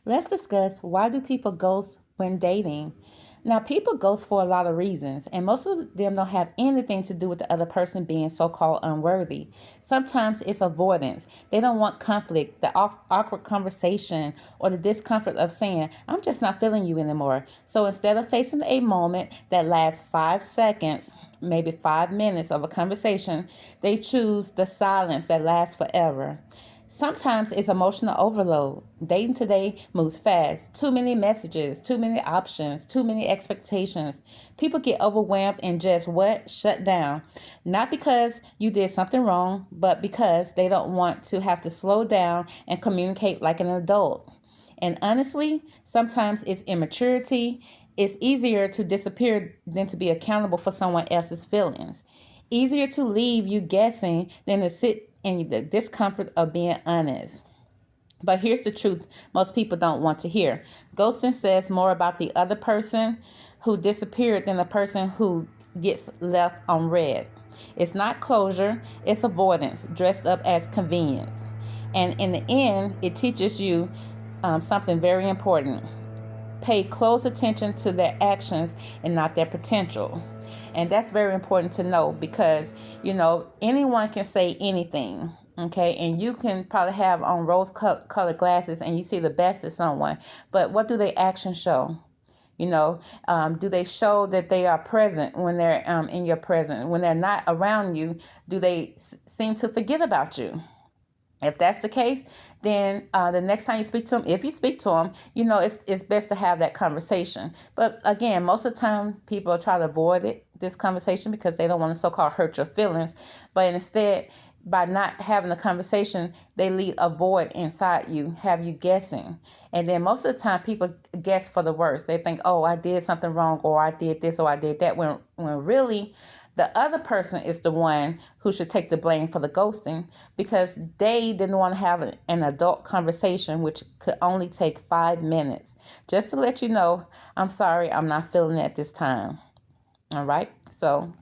Let's discuss, why do people ghost when dating? Now, people ghost for a lot of reasons, and most of them don't have anything to do with the other person being so called unworthy. Sometimes it's avoidance. They don't want conflict, the awkward conversation, or the discomfort of saying, I'm just not feeling you anymore. So instead of facing a moment that lasts 5 seconds, maybe 5 minutes of a conversation, they choose the silence that lasts forever. Sometimes it's emotional overload. Dating today moves fast. Too many messages, too many options, too many expectations. People get overwhelmed and just what? Shut down. Not because you did something wrong, but because they don't want to have to slow down and communicate like an adult. And honestly, sometimes it's immaturity. It's easier to disappear than to be accountable for someone else's feelings. Easier to leave you guessing than to sit in the discomfort of being honest. But here's the truth most people don't want to hear. Ghosting says more about the other person who disappeared than the person who gets left on red. It's not closure, it's avoidance dressed up as convenience. And in the end, it teaches you something very important. Pay close attention to their actions and not their potential. And that's very important to know because, anyone can say anything. Okay, and you can probably have on rose colored glasses and you see the best in someone, but what do their actions show? Do they show that they are present when they're in your presence? When they're not around you, do they seem to forget about you? If that's the case, then the next time you speak to them, if you speak to them, it's best to have that conversation. But again, most of the time, people try to avoid this conversation because they don't want to so-called hurt your feelings. But instead, by not having a conversation, they leave a void inside you, have you guessing. And then most of the time, people guess for the worst. They think, oh, I did something wrong, or I did this, or I did that, when really the other person is the one who should take the blame for the ghosting because they didn't want to have an adult conversation, which could only take 5 minutes. Just to let you know, I'm sorry, I'm not feeling it at this time. All right. So